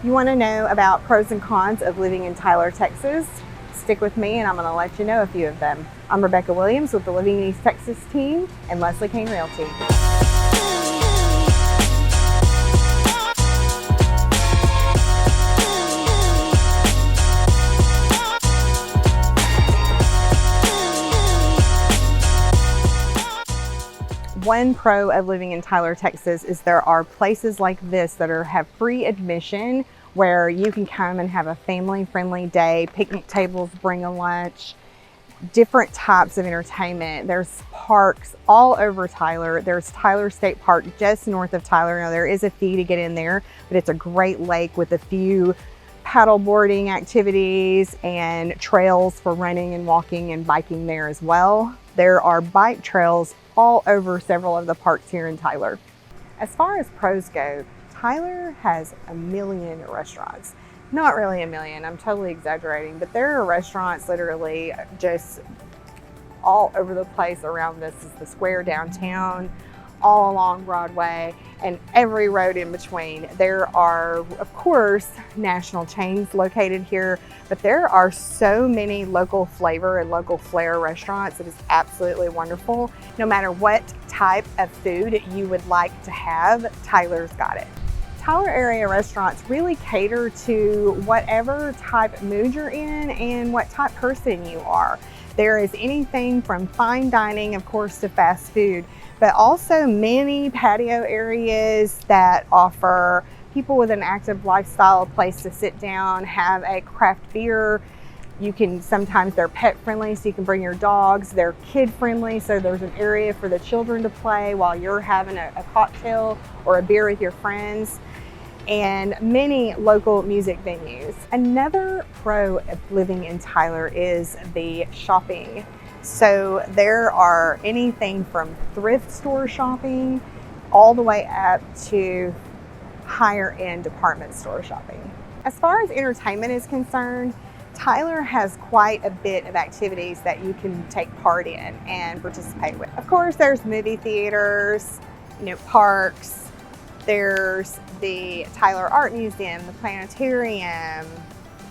You want to know about pros and cons of living in Tyler, Texas? Stick with me and I'm going to let you know a few of them. I'm Rebecca Williams with the Living in East Texas team and Leslie Kane Realty. One pro of living in Tyler, Texas is there are places like this that have free admission where you can come and have a family-friendly day, picnic tables, bring a lunch, different types of entertainment. There's parks all over Tyler. There's Tyler State Park just north of Tyler. Now there is a fee to get in there, but it's a great lake with a few paddleboarding activities and trails for running and walking and biking there as well. There are bike trails all over several of the parks here in Tyler. As far as pros go, Tyler has a million restaurants. Not really a million, I'm totally exaggerating, but there are restaurants literally just all over the place around this. Is the square downtown, all along Broadway, and every road in between. There are, of course, national chains located here, but there are so many local flavor and local flair restaurants. It is absolutely wonderful. No matter what type of food you would like to have, Tyler's got it. Tyler area restaurants really cater to whatever type mood you're in and what type person you are. There is anything from fine dining, of course, to fast food, but also many patio areas that offer people with an active lifestyle a place to sit down, have a craft beer. Sometimes they're pet friendly, so you can bring your dogs. They're kid friendly, so there's an area for the children to play while you're having a cocktail or a beer with your friends. And many local music venues. Another pro of living in Tyler is the shopping. So there are anything from thrift store shopping all the way up to higher end department store shopping. As far as entertainment is concerned, Tyler has quite a bit of activities that you can take part in and participate with. Of course, there's movie theaters, parks. There's the Tyler Art Museum, the Planetarium,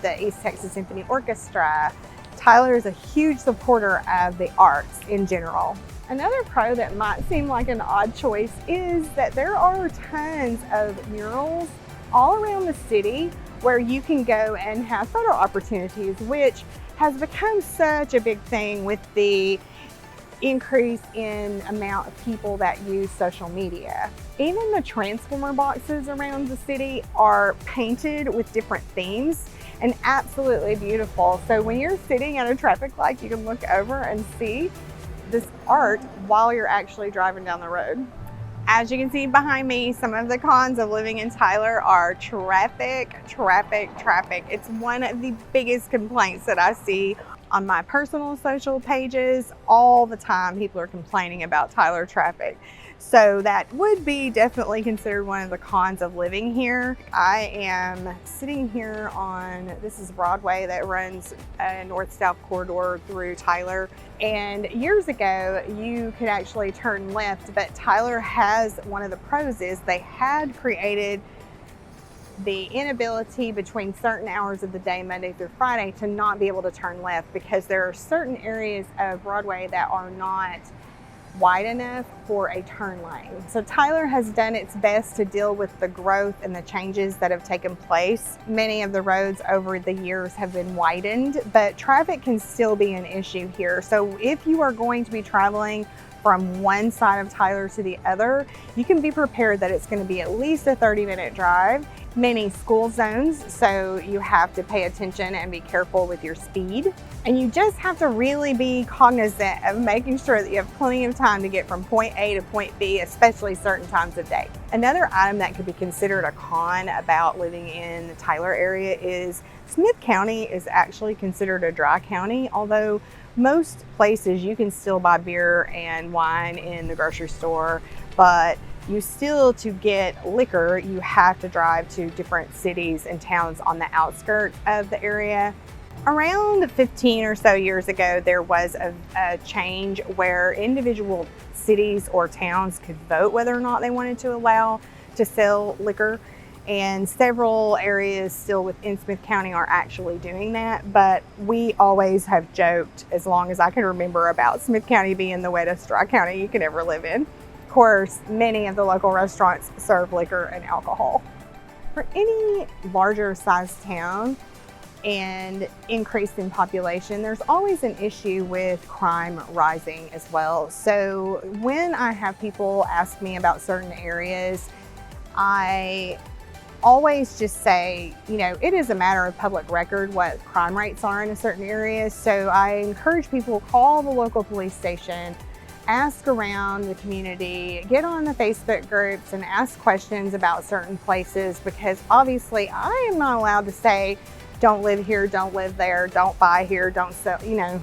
the East Texas Symphony Orchestra. Tyler is a huge supporter of the arts in general. Another pro that might seem like an odd choice is that there are tons of murals all around the city where you can go and have photo opportunities, which has become such a big thing with the increase in amount of people that use social media. Even the transformer boxes around the city are painted with different themes and absolutely beautiful. So when you're sitting at a traffic light, you can look over and see this art while you're actually driving down the road. As you can see behind me, some of the cons of living in Tyler are traffic. It's one of the biggest complaints that I see on my personal social pages. All the time people are complaining about Tyler traffic. So that would be definitely considered one of the cons of living here. I am sitting here this is Broadway that runs a north-south corridor through Tyler. And years ago, you could actually turn left, but Tyler has, one of the pros is they had created the inability between certain hours of the day, Monday through Friday, to not be able to turn left because there are certain areas of Broadway that are not wide enough for a turn lane. So Tyler has done its best to deal with the growth and the changes that have taken place. Many of the roads over the years have been widened, but traffic can still be an issue here. So if you are going to be traveling from one side of Tyler to the other, you can be prepared that it's going to be at least a 30-minute drive. Many school zones, so you have to pay attention and be careful with your speed. And you just have to really be cognizant of making sure that you have plenty of time to get from point A to point B, especially certain times of day. Another item that could be considered a con about living in the Tyler area is Smith County is actually considered a dry county, although most places you can still buy beer and wine in the grocery store, but to get liquor, you have to drive to different cities and towns on the outskirts of the area. Around 15 or so years ago, there was a change where individual cities or towns could vote whether or not they wanted to allow to sell liquor. and several areas still within Smith County are actually doing that. But we always have joked, as long as I can remember, about Smith County being the wettest dry county you can ever live in. Of course, many of the local restaurants serve liquor and alcohol. For any larger sized town and increase in population, there's always an issue with crime rising as well. So when I have people ask me about certain areas, I always just say, you know, it is a matter of public record what crime rates are in a certain area. So I encourage people to call the local police station, ask around the community, get on the Facebook groups and ask questions about certain places, because obviously I am not allowed to say, don't live here, don't live there, don't buy here, don't sell, you know.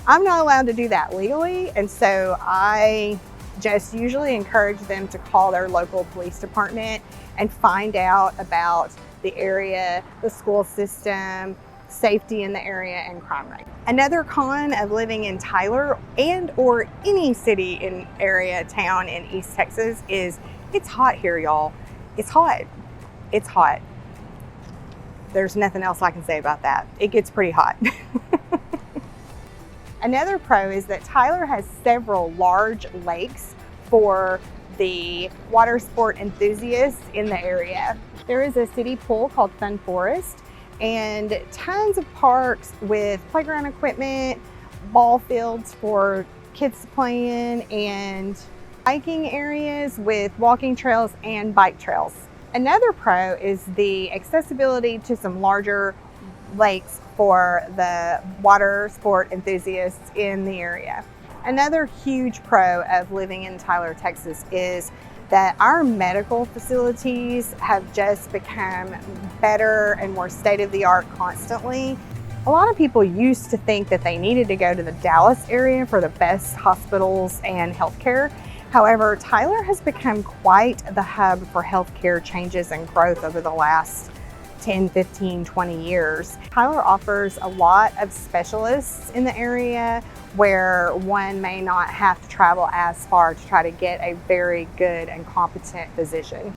I'm not allowed to do that legally. And so I just usually encourage them to call their local police department and find out about the area, the school system, safety in the area, and crime rate. Another con of living in Tyler and or any city in area, town in East Texas is it's hot here, y'all. It's hot. It's hot. There's nothing else I can say about that. It gets pretty hot. Another pro is that Tyler has several large lakes for the water sport enthusiasts in the area. There is a city pool called Fun Forest and tons of parks with playground equipment, ball fields for kids to play in, and hiking areas with walking trails and bike trails. Another pro is the accessibility to some larger lakes for the water sport enthusiasts in the area. Another huge pro of living in Tyler, Texas is that our medical facilities have just become better and more state-of-the-art constantly. A lot of people used to think that they needed to go to the Dallas area for the best hospitals and healthcare. However, Tyler has become quite the hub for healthcare changes and growth over the last 10, 15, 20 years. Tyler offers a lot of specialists in the area where one may not have to travel as far to try to get a very good and competent physician.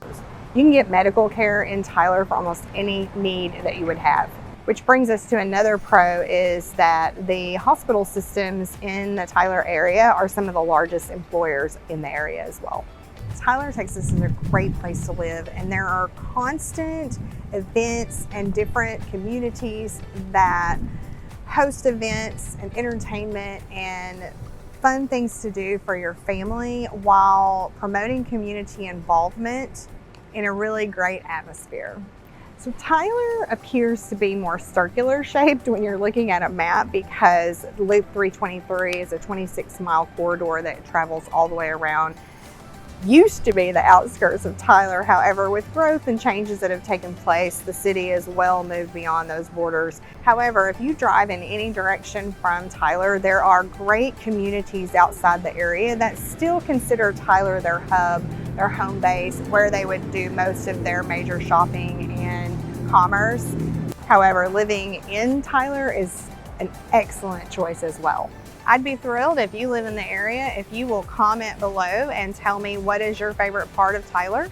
You can get medical care in Tyler for almost any need that you would have. Which brings us to another pro is that the hospital systems in the Tyler area are some of the largest employers in the area as well. Tyler, Texas is a great place to live, and there are constant events and different communities that host events and entertainment and fun things to do for your family while promoting community involvement in a really great atmosphere. So Tyler appears to be more circular shaped when you're looking at a map because Loop 323 is a 26-mile corridor that travels all the way around. Used to be the outskirts of Tyler. However, with growth and changes that have taken place, the city has well moved beyond those borders. However, if you drive in any direction from Tyler, there are great communities outside the area that still consider Tyler their hub, their home base, where they would do most of their major shopping and commerce. However, living in Tyler is an excellent choice as well. I'd be thrilled if you live in the area if you will comment below and tell me what is your favorite part of Tyler.